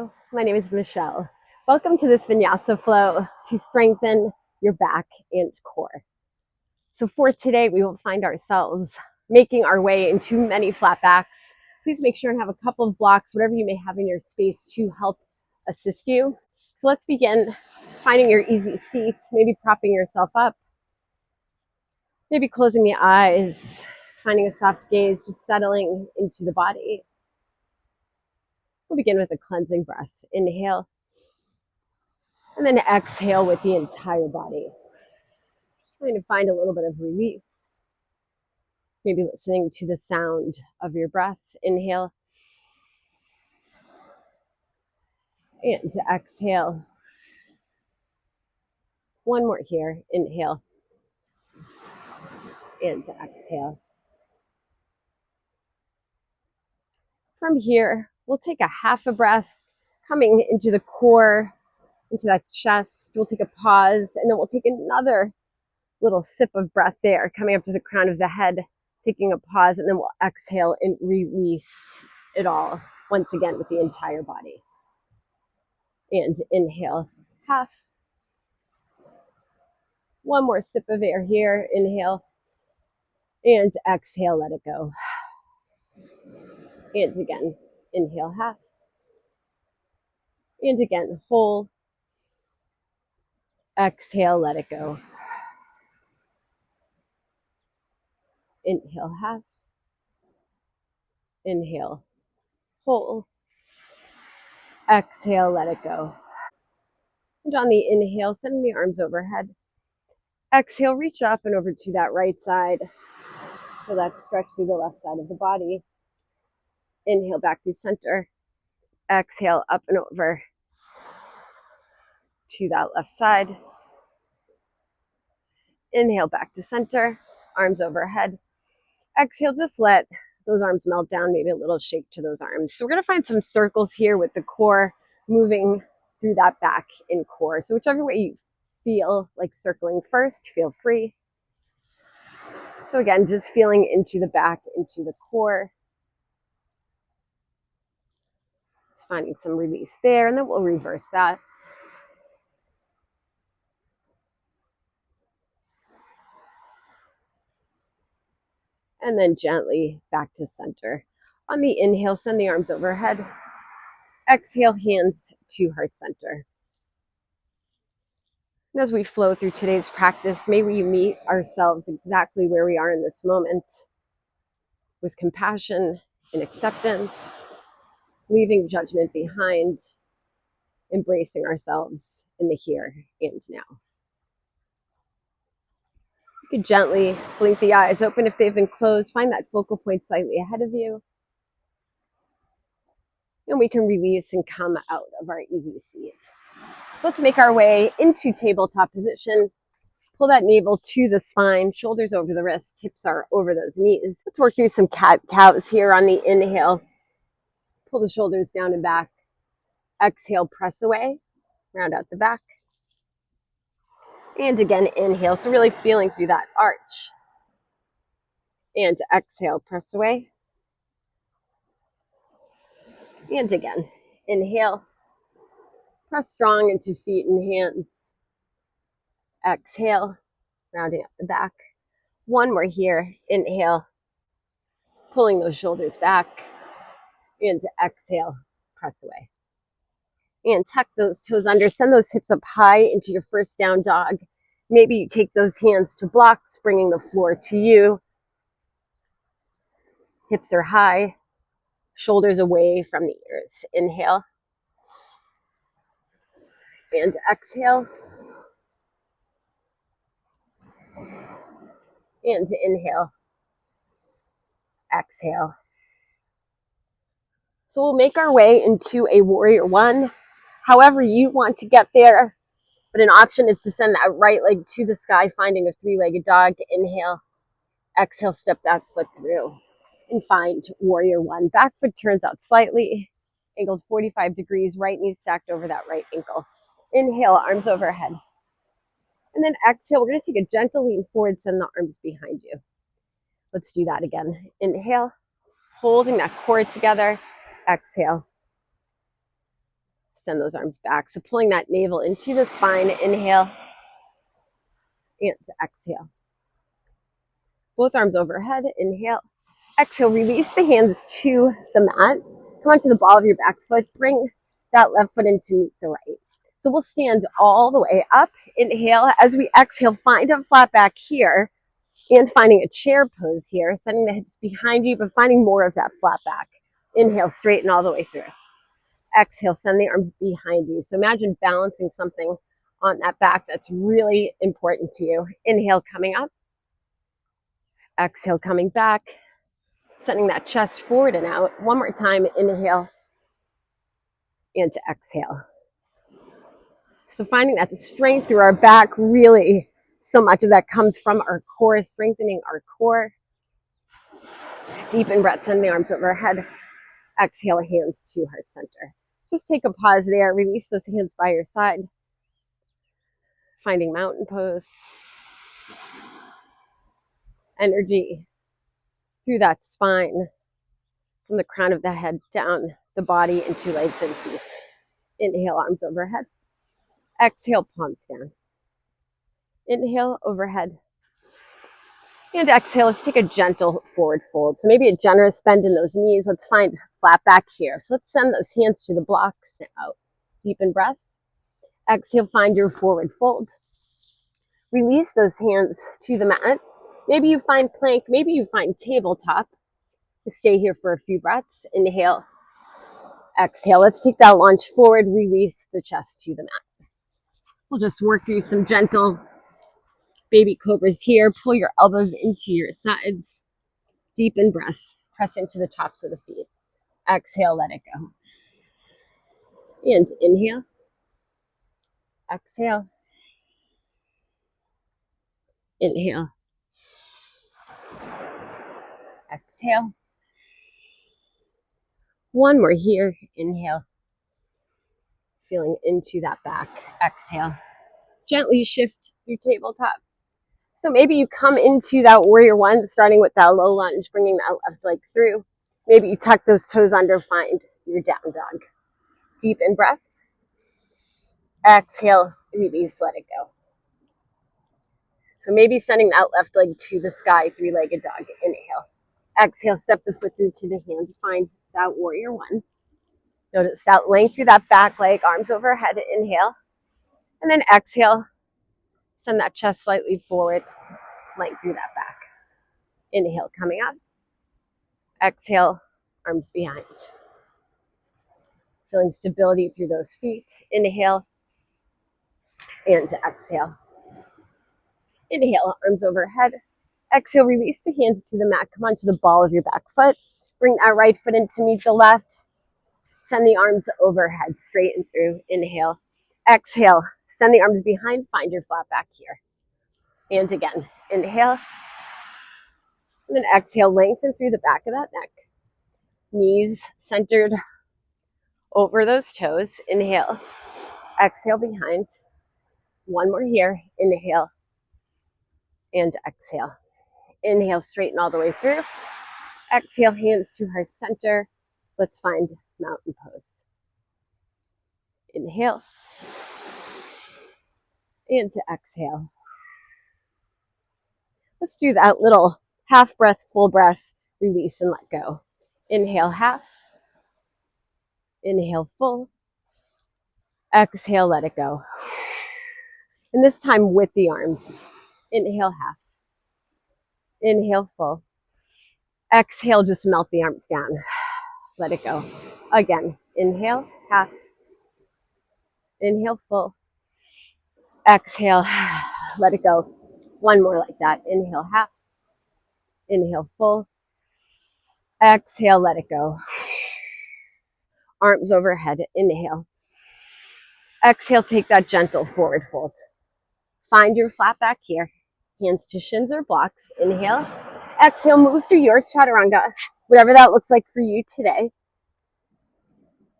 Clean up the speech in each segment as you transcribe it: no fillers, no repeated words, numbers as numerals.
Hello, my name is Michelle. Welcome to this vinyasa flow to strengthen your back and core. So for today, we will find ourselves making our way into many flat backs. Please make sure and have a couple of blocks, whatever you may have in your space to help assist you. So let's begin finding your easy seat, maybe propping yourself up, maybe closing the eyes, finding a soft gaze, just settling into the body. We'll begin with a cleansing breath. Inhale, and then exhale with the entire body. Trying to find a little bit of release. Maybe listening to the sound of your breath. Inhale, and exhale. One more here. Inhale, and exhale. From here, we'll take a half a breath, coming into the core, into that chest. We'll take a pause, and then we'll take another little sip of breath there, coming up to the crown of the head, taking a pause, and then we'll exhale and release it all once again with the entire body. And inhale, half. One more sip of air here. Inhale, and exhale, let it go. And again, inhale, half. And again, whole. Exhale, let it go. Inhale, half. Inhale, whole. Exhale, let it go. And on the inhale, sending the arms overhead. Exhale, reach up and over to that right side. So that's stretch through the left side of the body. Inhale, back through center. Exhale, up and over to that left side. Inhale, back to center, arms overhead. Exhale, just let those arms melt down, maybe a little shake to those arms. So we're going to find some circles here with the core moving through that back and core. So whichever way you feel like circling first, feel free. So again, just feeling into the back, into the core. Finding some release there, and then we'll reverse that. And then gently back to center. On the inhale, send the arms overhead. Exhale, hands to heart center. And as we flow through today's practice, may we meet ourselves exactly where we are in this moment with compassion and acceptance, leaving judgment behind, embracing ourselves in the here and now. You could gently blink the eyes open if they've been closed. Find that focal point slightly ahead of you. And we can release and come out of our easy seat. So let's make our way into tabletop position. Pull that navel to the spine, shoulders over the wrist, hips are over those knees. Let's work through some cat-cows here on the inhale. Pull the shoulders down and back. Exhale, press away, round out the back. And again, inhale. So really feeling through that arch. And exhale, press away. And again, inhale. Press strong into feet and hands. Exhale, rounding up the back. One more here. Inhale, pulling those shoulders back. And exhale, press away. And tuck those toes under. Send those hips up high into your first down dog. Maybe you take those hands to blocks, bringing the floor to you. Hips are high, shoulders away from the ears. Inhale. And exhale. And inhale. Exhale. So we'll make our way into a warrior one, however you want to get there. But an option is to send that right leg to the sky, finding a three-legged dog. Inhale. Exhale, step that foot through. And find warrior one. Back foot turns out slightly, angled 45 degrees, right knee stacked over that right ankle. Inhale, arms overhead. And then exhale, we're going to take a gentle lean forward, send the arms behind you. Let's do that again. Inhale, holding that core together. Exhale. Send those arms back. So pulling that navel into the spine, inhale and exhale. Both arms overhead, inhale. Exhale, release the hands to the mat. Come onto the ball of your back foot. Bring that left foot in to meet the right. So we'll stand all the way up. Inhale. As we exhale, find a flat back here and finding a chair pose here, sending the hips behind you, but finding more of that flat back. Inhale, straighten all the way through. Exhale, send the arms behind you. So imagine balancing something on that back that's really important to you. Inhale, coming up. Exhale, coming back. Sending that chest forward and out. One more time, inhale and to exhale. So finding that the strength through our back, really so much of that comes from our core, strengthening our core. Deepen breath, send the arms overhead. Exhale, hands to heart center. Just take a pause there, release those hands by your side. Finding mountain pose. Energy through that spine, from the crown of the head down the body into legs and feet. Inhale, arms overhead. Exhale, palms down. Inhale, overhead. And exhale, let's take a gentle forward fold. So maybe a generous bend in those knees. Let's find flat back here. So let's send those hands to the blocks out. Deepen breath. Exhale, find your forward fold. Release those hands to the mat. Maybe you find plank, maybe you find tabletop. Stay here for a few breaths. Inhale, exhale. Let's take that launch forward. Release the chest to the mat. We'll just work through some gentle baby cobras here. Pull your elbows into your sides. Deepen breath. Press into the tops of the feet. Exhale, let it go. And inhale. Exhale. Inhale. Exhale. One more here. Inhale. Feeling into that back. Exhale. Gently shift through tabletop. So maybe you come into that warrior one, starting with that low lunge, bringing that left leg through. Maybe you tuck those toes under, find your down dog. Deepen breath. Exhale, release, let it go. So maybe sending that left leg to the sky, three-legged dog. Inhale. Exhale, step the foot through to the hand. Find that warrior one. Notice that length through that back leg, arms overhead. Inhale. And then exhale. Send that chest slightly forward, length through that back. Inhale, coming up. Exhale, arms behind. Feeling stability through those feet. Inhale and exhale. Inhale, arms overhead. Exhale, release the hands to the mat. Come onto the ball of your back foot. Bring that right foot in to meet the left. Send the arms overhead, straight and through. Inhale. Exhale, send the arms behind. Find your flat back here. And again, inhale. And then exhale, lengthen through the back of that neck. Knees centered over those toes. Inhale. Exhale, behind. One more here. Inhale. And exhale. Inhale, straighten all the way through. Exhale, hands to heart center. Let's find mountain pose. Inhale. And to exhale. Let's do that little half breath, full breath, release and let go. Inhale, half. Inhale, full. Exhale, let it go. And this time with the arms. Inhale, half. Inhale, full. Exhale, just melt the arms down. Let it go. Again, inhale, half. Inhale, full. Exhale, let it go. One more like that. Inhale, half. Inhale, full. Exhale, let it go. Arms overhead. Inhale. Exhale, take that gentle forward fold. Find your flat back here. Hands to shins or blocks. Inhale. Exhale, move through your chaturanga, whatever that looks like for you today.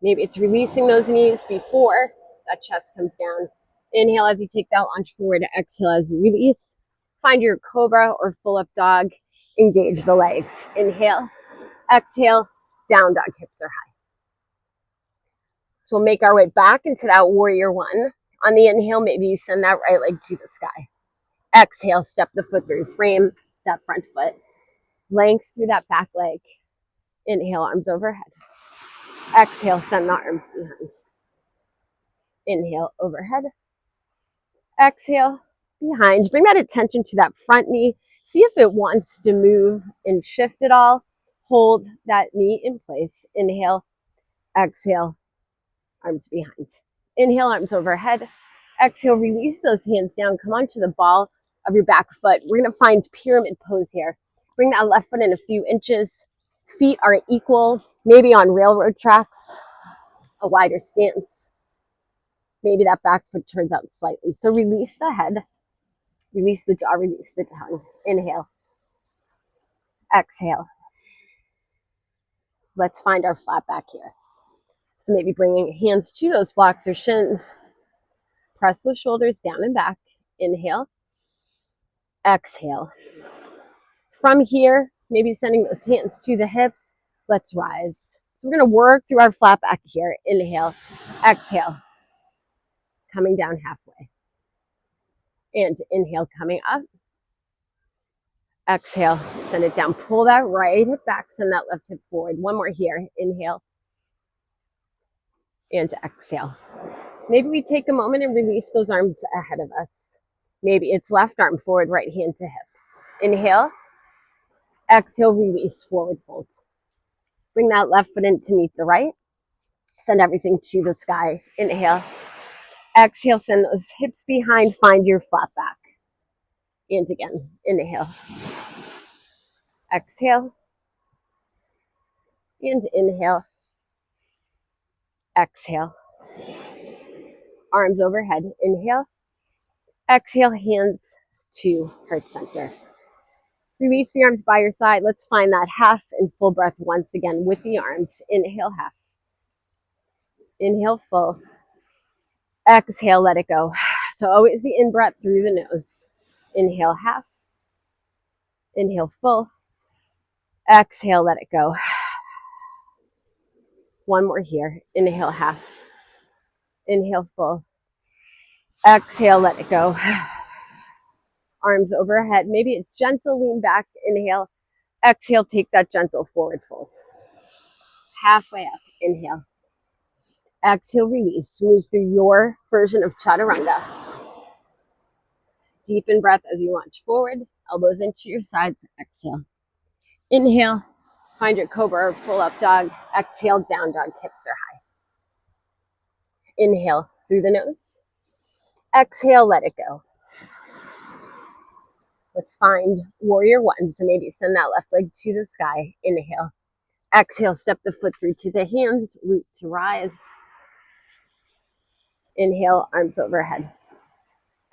Maybe it's releasing those knees before that chest comes down. Inhale as you take that lunge forward. Exhale as you release. Find your cobra or full up dog. Engage the legs. Inhale. Exhale. Down dog, hips are high. So we'll make our way back into that warrior one. On the inhale, maybe you send that right leg to the sky. Exhale, step the foot through, frame that front foot. Length through that back leg. Inhale, arms overhead. Exhale, send the arms behind. Inhale, overhead. Exhale, behind. Bring that attention to that front knee. See if it wants to move and shift at all. Hold that knee in place. Inhale, exhale, arms behind. Inhale, arms overhead. Exhale, release those hands down. Come onto the ball of your back foot. We're going to find pyramid pose here. Bring that left foot in a few inches. Feet are equal, maybe on railroad tracks, a wider stance. Maybe that back foot turns out slightly. So release the head, release the jaw, release the tongue. Inhale, exhale. Let's find our flat back here. So maybe bringing hands to those blocks or shins. Press those shoulders down and back. Inhale, exhale. From here, maybe sending those hands to the hips. Let's rise. So we're going to work through our flat back here. Inhale, exhale. Coming down halfway. And inhale, coming up. Exhale, send it down. Pull that right hip back, send that left hip forward. One more here. Inhale and exhale. Maybe we take a moment and release those arms ahead of us. Maybe it's left arm forward, right hand to hip. Inhale, exhale, release, forward fold. Bring that left foot in to meet the right. Send everything to the sky. Inhale, exhale, send those hips behind, find your flat back. And again, inhale, exhale, and inhale, exhale. Arms overhead, inhale, exhale, hands to heart center. Release the arms by your side. Let's find that half and full breath once again with the arms. Inhale, half. Inhale, full. Exhale, let it go. So always the in breath through the nose. Inhale, half. Inhale, full. Exhale, let it go. One more here. Inhale, half. Inhale, full. Exhale, let it go. Arms overhead. Maybe a gentle lean back. Inhale. Exhale, take that gentle forward fold. Halfway up. Inhale. Exhale, release. Move through your version of chaturanga. Deepen breath as you launch forward. Elbows into your sides. Exhale. Inhale. Find your cobra or full up dog. Exhale, down dog. Hips are high. Inhale through the nose. Exhale, let it go. Let's find warrior one. So maybe send that left leg to the sky. Inhale. Exhale, step the foot through to the hands. Root to rise. Inhale, arms overhead.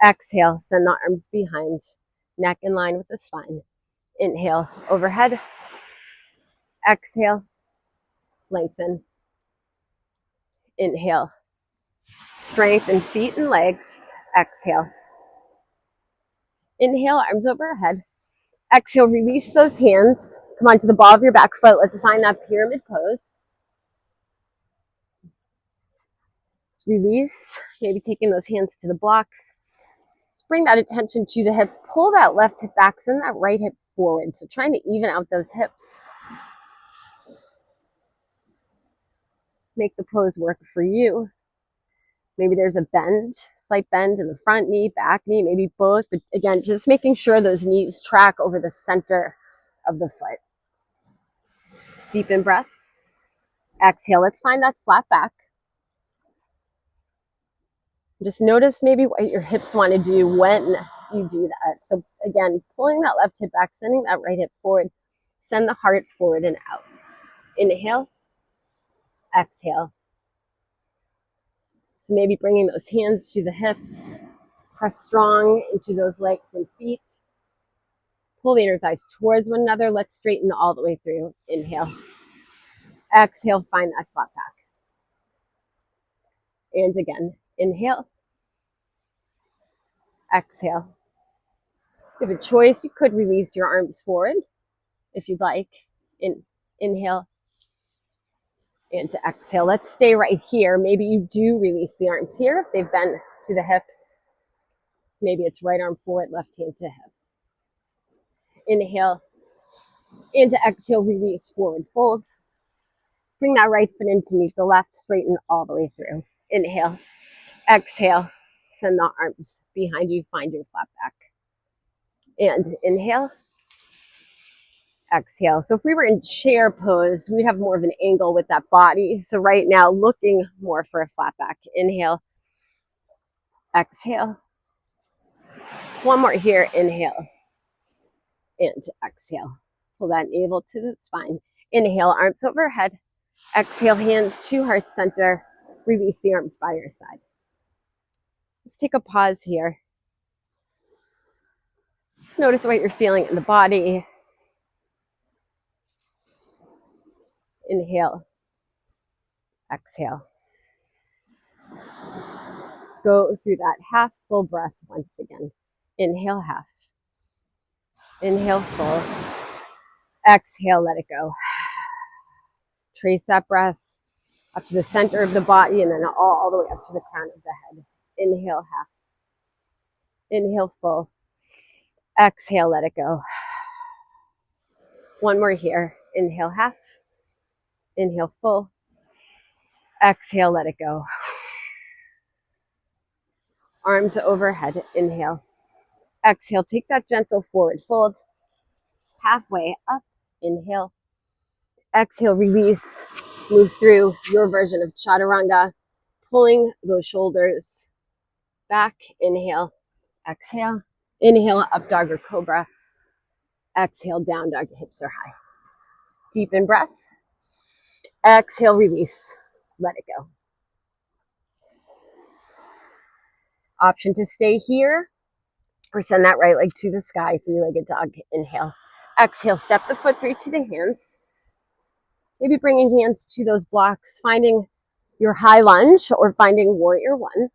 Exhale, send the arms behind. Neck in line with the spine. Inhale, overhead. Exhale, lengthen. Inhale, strengthen feet and legs. Exhale. Inhale, arms overhead. Exhale, release those hands. Come onto the ball of your back foot. Let's find that pyramid pose. Release, maybe taking those hands to the blocks. Let's bring that attention to the hips. Pull that left hip back, send that right hip forward. So trying to even out those hips. Make the pose work for you. Maybe there's a bend, slight bend in the front knee, back knee, maybe both. But again, just making sure those knees track over the center of the foot. Deepen breath. Exhale. Let's find that flat back. Just notice maybe what your hips want to do when you do that. So again, pulling that left hip back, sending that right hip forward. Send the heart forward and out. Inhale. Exhale. So maybe bringing those hands to the hips. Press strong into those legs and feet. Pull the inner thighs towards one another. Let's straighten all the way through. Inhale. Exhale, find that flat back. And again, inhale. Exhale. If you have a choice, you could release your arms forward if you'd like. Inhale. And to exhale. Let's stay right here. Maybe you do release the arms here if they've been to the hips. Maybe it's right arm forward, left hand to hip. Inhale. And to exhale, release, forward fold. Bring that right foot in to meet the left, straighten all the way through. Inhale. Exhale. Send the arms behind you, find your flat back. And inhale. Exhale. So if we were in chair pose, we'd have more of an angle with that body. So right now, looking more for a flat back. Inhale. Exhale. One more here. Inhale. And exhale. Pull that navel to the spine. Inhale, arms overhead. Exhale, hands to heart center. Release the arms by your side. Let's take a pause here. Just notice what you're feeling in the body. Inhale. Exhale. Let's go through that half full breath once again. Inhale, half. Inhale, full. Exhale, let it go. Trace that breath up to the center of the body and then all the way up to the crown of the head. Inhale, half. Inhale, full. Exhale, let it go. One more here. Inhale, half. Inhale, full. Exhale, let it go. Arms overhead. Inhale. Exhale, take that gentle forward fold. Halfway up. Inhale. Exhale, release. Move through your version of chaturanga, pulling those shoulders back. Inhale. Exhale. Inhale, up dog or cobra. Exhale, down dog, hips are high. Deepen breath. Exhale, release. Let it go. Option to stay here or send that right leg to the sky, three-legged dog. Inhale. Exhale, step the foot through to the hands. Maybe bringing hands to those blocks, finding your high lunge or finding warrior one.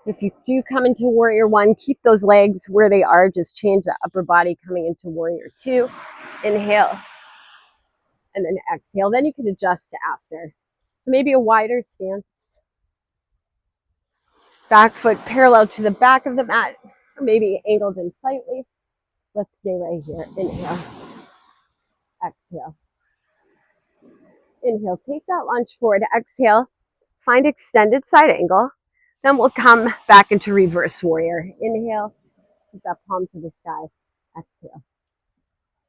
If you do come into warrior one, keep those legs where they are. Just change the upper body coming into warrior two. Inhale. And then exhale. Then you can adjust to after. So maybe a wider stance. Back foot parallel to the back of the mat, or maybe angled in slightly. Let's stay right here. Inhale. Exhale. Inhale. Take that lunge forward. Exhale. Find extended side angle. Then we'll come back into reverse warrior. Inhale. Keep that palm to the sky. Exhale.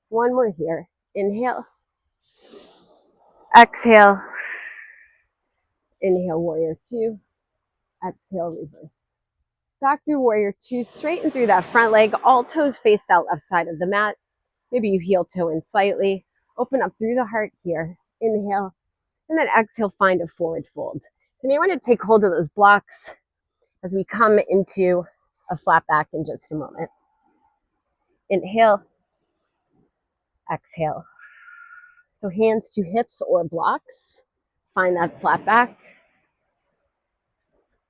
One more here. Inhale. Exhale. Inhale, warrior two. Exhale, reverse. Back through warrior two, straighten through that front leg, all toes face that left side of the mat. Maybe you heel toe in slightly. Open up through the heart here. Inhale. And then exhale, find a forward fold. So you may want to take hold of those blocks as we come into a flat back in just a moment. Inhale. Exhale. So hands to hips or blocks. Find that flat back.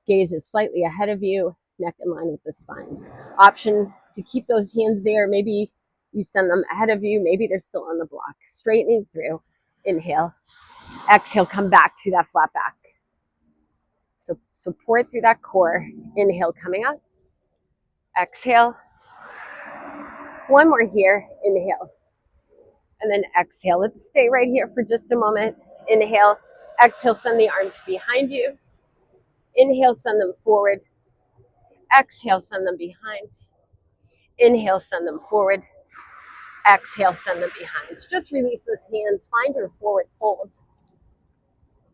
Gaze is slightly ahead of you, neck in line with the spine. Option to keep those hands there. Maybe you send them ahead of you. Maybe they're still on the block. Straightening through. Inhale. Exhale, come back to that flat back. So support through that core. Inhale, coming up. Exhale. One more here. Inhale. And then exhale. Let's stay right here for just a moment. Inhale. Exhale, send the arms behind you. Inhale, send them forward. Exhale, send them behind. Inhale, send them forward. Exhale, send them behind. Just release those hands. Find your forward fold.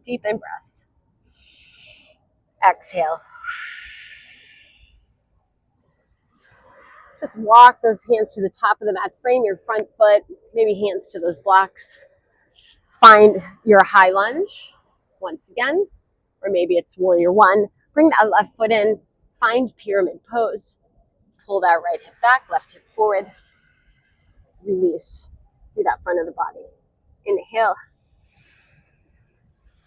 Deepen breath. Exhale. Just walk those hands to the top of the mat. Frame your front foot. Maybe hands to those blocks. Find your high lunge once again. Or maybe it's warrior one. Bring that left foot in. Find pyramid pose. Pull that right hip back, left hip forward. Release through that front of the body. Inhale.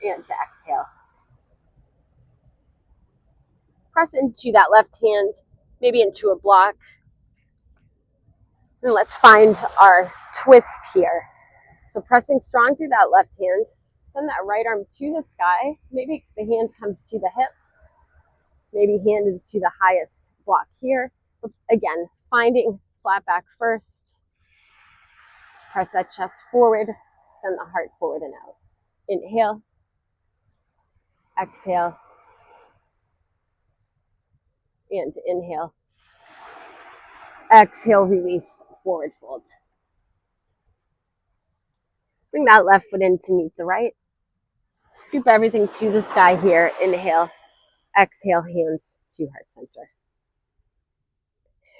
And to exhale. Press into that left hand, maybe into a block. And let's find our twist here. So pressing strong through that left hand, send that right arm to the sky. Maybe the hand comes to the hip. Maybe hand is to the highest block here. But again, finding flat back first. Press that chest forward. Send the heart forward and out. Inhale. Exhale. And inhale. Exhale, release, forward fold. Bring that left foot in to meet the right. Scoop everything to the sky here. Inhale. Exhale, hands to heart center.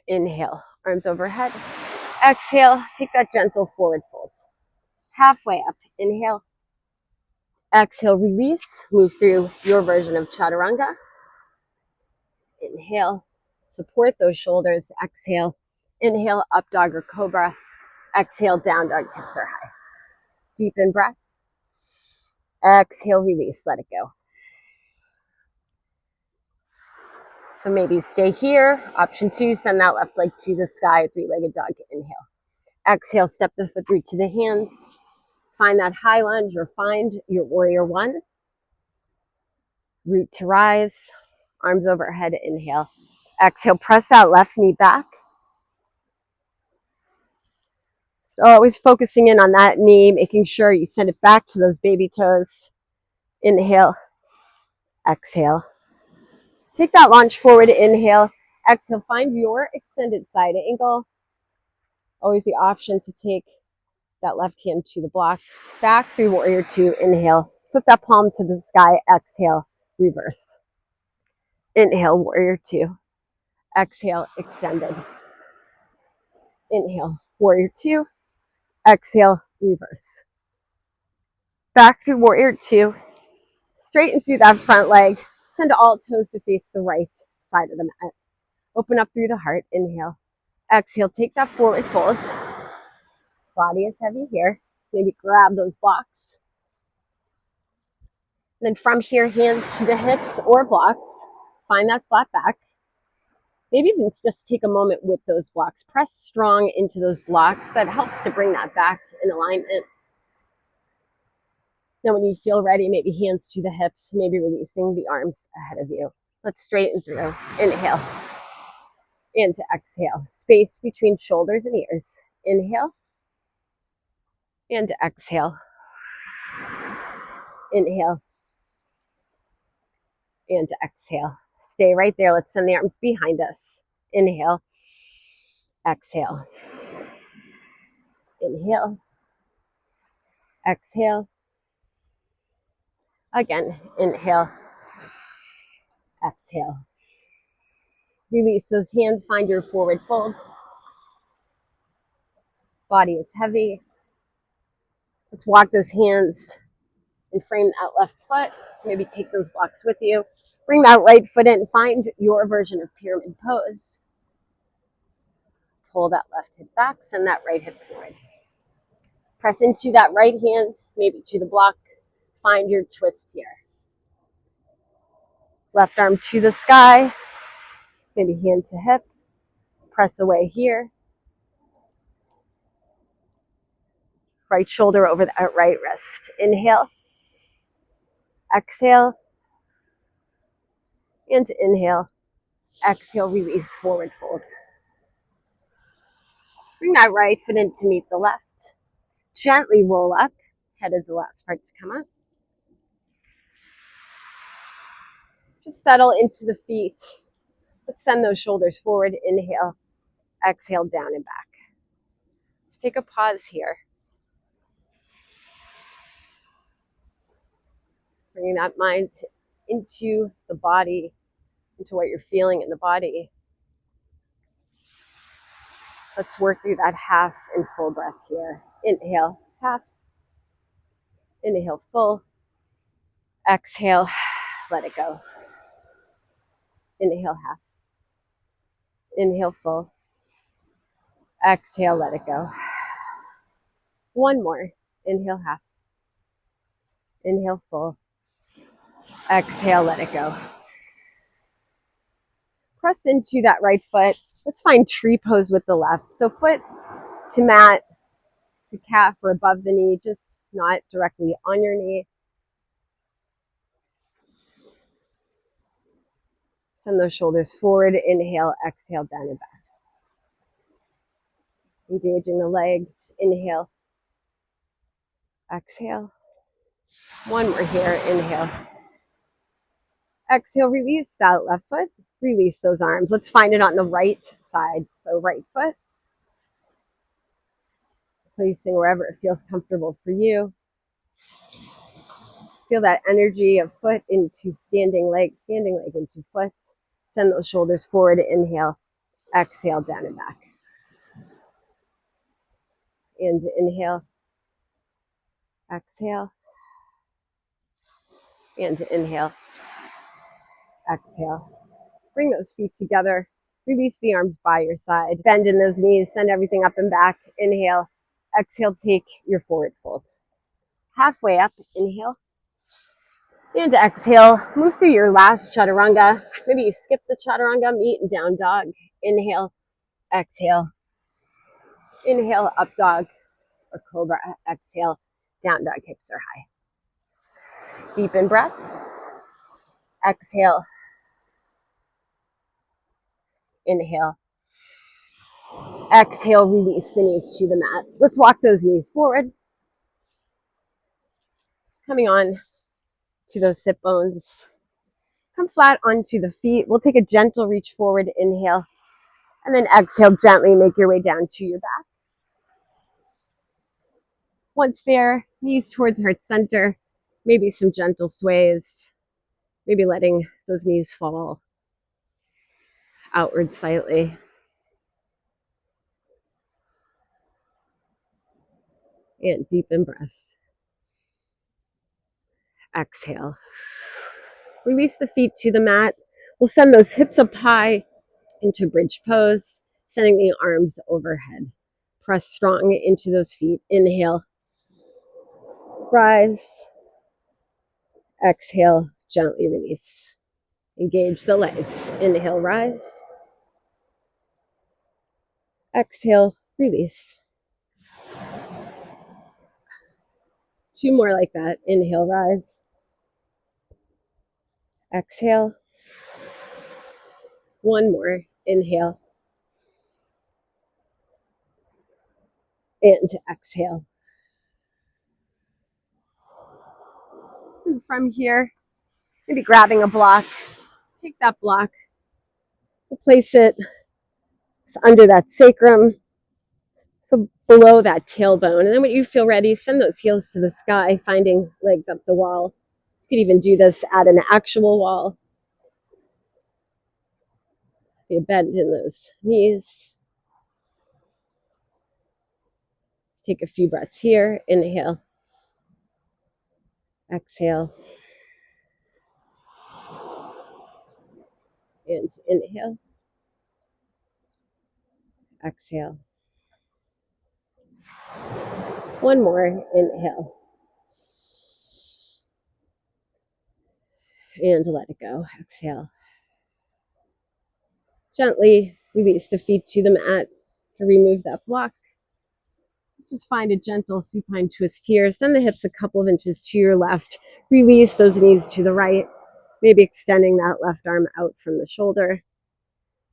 Inhale, arms overhead. Exhale, take that gentle forward fold. Halfway up, inhale. Exhale, release, move through your version of chaturanga. Inhale, support those shoulders. Exhale, inhale, up dog or cobra. Exhale, down dog, hips are high. Deepen breath. Exhale, release, let it go. So maybe stay here. Option 2, send that left leg to the sky, three-legged dog. Inhale. Exhale, step the foot through to the hands. Find that high lunge or find your warrior 1. Root to rise. Arms overhead, inhale. Exhale, press that left knee back. So always focusing in on that knee, making sure you send it back to those baby toes. Inhale. Exhale. Take that launch forward, inhale. Exhale, find your extended side angle. Always the option to take that left hand to the blocks. Back through warrior 2, inhale. Flip that palm to the sky, exhale, reverse. Inhale, warrior 2. Exhale, extended. Inhale, warrior 2. Exhale, reverse. Back through warrior 2. Straighten through that front leg. Send all toes to face the right side of the mat. Open up through the heart. Inhale. Exhale, take that forward fold. Body is heavy here. Maybe grab those blocks. And then from here, hands to the hips or blocks. Find that flat back. Maybe even just take a moment with those blocks. Press strong into those blocks. That helps to bring that back in alignment. Now when you feel ready, maybe hands to the hips, maybe releasing the arms ahead of you. Let's straighten through. Inhale. And to exhale. Space between shoulders and ears. Inhale. And to exhale. Inhale. And to exhale. Stay right there. Let's send the arms behind us. Inhale. Exhale. Inhale. Exhale. Again, inhale. Exhale. Release those hands. Find your forward fold. Body is heavy. Let's walk those hands and frame that left foot. Maybe take those blocks with you. Bring that right foot in. Find your version of pyramid pose. Pull that left hip back. Send that right hip forward. Press into that right hand, maybe to the block. Find your twist here. Left arm to the sky. Maybe hand to hip. Press away here. Right shoulder over that right wrist. Inhale. Exhale. And inhale. Exhale, release, forward fold. Bring that right foot in to meet the left. Gently roll up. Head is the last part to come up. Just settle into the feet. Let's send those shoulders forward. Inhale. Exhale, down and back. Let's take a pause here. Bringing that mind into the body, into what you're feeling in the body. Let's work through that half and full breath here. Inhale, half. Inhale, full. Exhale, let it go. Inhale, half. Inhale, full. Exhale, let it go. One more. Inhale, half. Inhale, full. Exhale, let it go. Press into that right foot. Let's find tree pose with the left. So foot to mat, to calf or above the knee, just not directly on your knee. Send those shoulders forward. Inhale, exhale, down and back. Engaging the legs. Inhale, exhale. One more here. Inhale. Exhale, release that left foot. Release those arms. Let's find it on the right side. So right foot. Placing wherever it feels comfortable for you. Feel that energy of foot into standing leg into foot. Send those shoulders forward. Inhale, exhale, down and back. And inhale, exhale, and inhale, exhale. Bring those feet together. Release the arms by your side. Bend in those knees. Send everything up and back. Inhale, exhale, take your forward fold. Halfway up, inhale. And exhale, move through your last chaturanga. Maybe you skip the chaturanga, meet in down dog. Inhale, exhale. Inhale, up dog or cobra. Exhale, down dog, hips are high. Deepen breath. Exhale. Inhale. Exhale, release the knees to the mat. Let's walk those knees forward. Coming on to those sit bones. Come flat onto the feet. We'll take a gentle reach forward. Inhale. And then exhale, gently make your way down to your back. Once there, knees towards heart center. Maybe some gentle sways. Maybe letting those knees fall outward slightly. And deepen breath. Exhale. Release the feet to the mat. We'll send those hips up high into bridge pose, sending the arms overhead. Press strong into those feet. Inhale. Rise. Exhale. Gently release. Engage the legs. Inhale, rise. Exhale, release. Two more like that. Inhale, rise. Exhale. One more. Inhale. And exhale. And from here, maybe grabbing a block. Take that block. We'll place it under that sacrum. So below that tailbone. And then when you feel ready, send those heels to the sky, finding legs up the wall. You could even do this at an actual wall. You bend in those knees. Take a few breaths here. Inhale. Exhale. And inhale. Exhale. One more. Inhale. And let it go. Exhale. Gently release the feet to the mat to remove that block. Let's just find a gentle supine twist here. Send the hips a couple of inches to your left. Release those knees to the right. Maybe extending that left arm out from the shoulder.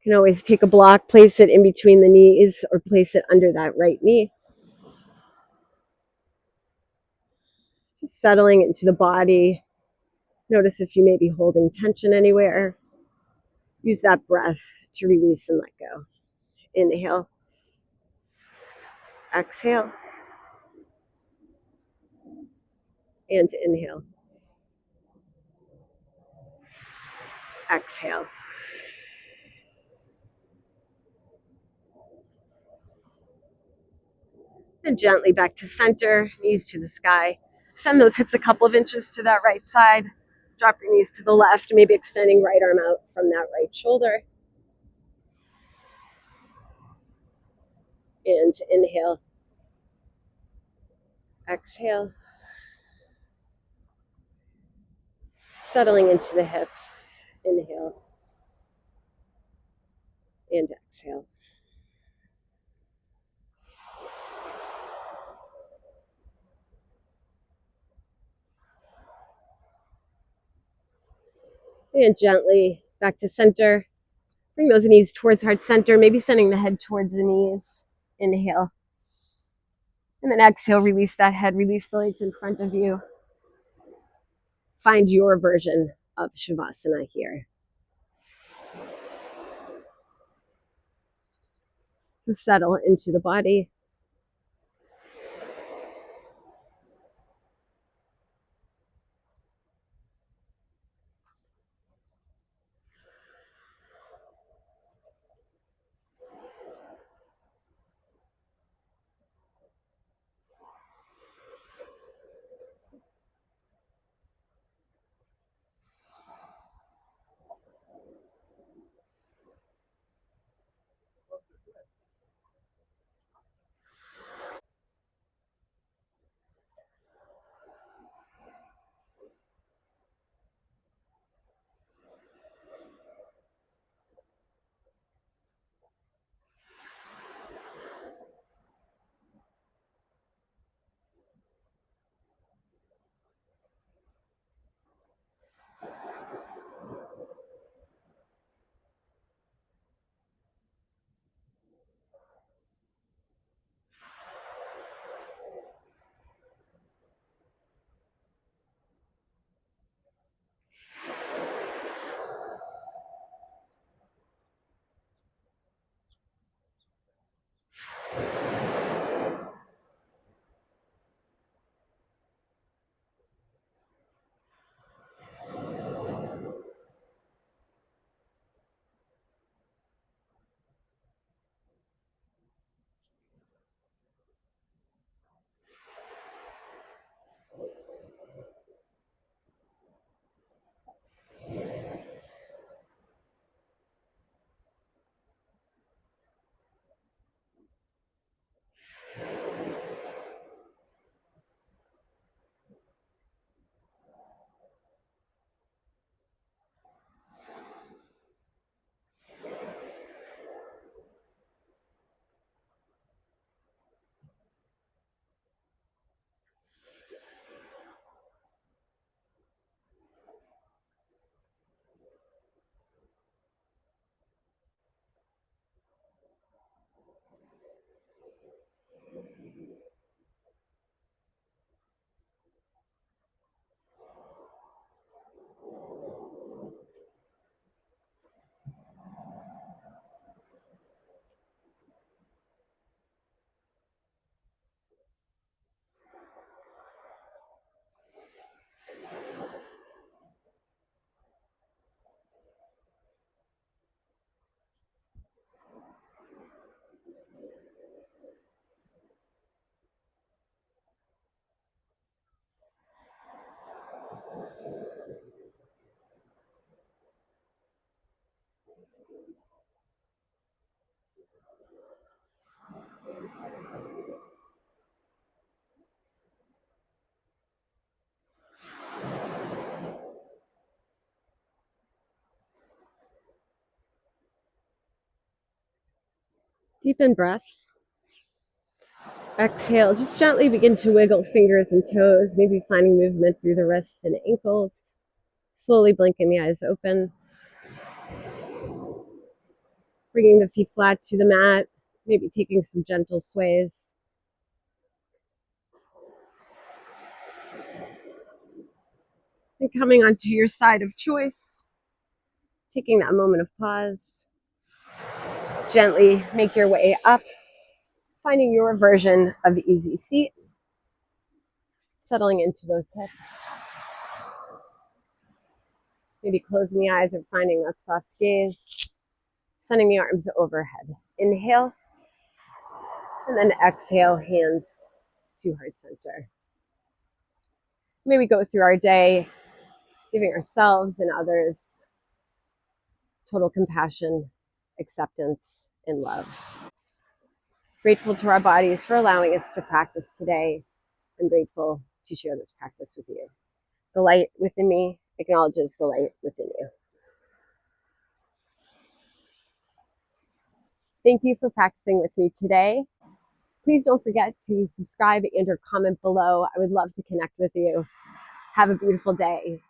You can always take a block, place it in between the knees, or place it under that right knee. Just settling into the body. Notice if you may be holding tension anywhere. Use that breath to release and let go. Inhale. Exhale. And inhale. Exhale. And gently back to center, knees to the sky. Send those hips a couple of inches to that right side. Drop your knees to the left, maybe extending right arm out from that right shoulder. And inhale. Exhale. Settling into the hips. Inhale. And exhale. And gently back to center. Bring those knees towards heart center, maybe sending the head towards the knees. Inhale. And then exhale, release that head, release the legs in front of you. Find your version of Shavasana here. So settle into the body. Deepen breath. Exhale, just gently begin to wiggle fingers and toes, maybe finding movement through the wrists and ankles. Slowly blinking the eyes open. Bringing the feet flat to the mat, maybe taking some gentle sways. And coming onto your side of choice, taking that moment of pause. Gently make your way up, finding your version of easy seat. Settling into those hips. Maybe closing the eyes or finding that soft gaze. Sending the arms overhead. Inhale. And then exhale, hands to heart center. May we go through our day giving ourselves and others total compassion, acceptance, and love. Grateful to our bodies for allowing us to practice today. I'm grateful to share this practice with you. The light within me acknowledges the light within you. Thank you for practicing with me today. Please don't forget to subscribe and or comment below. I would love to connect with you. Have a beautiful day.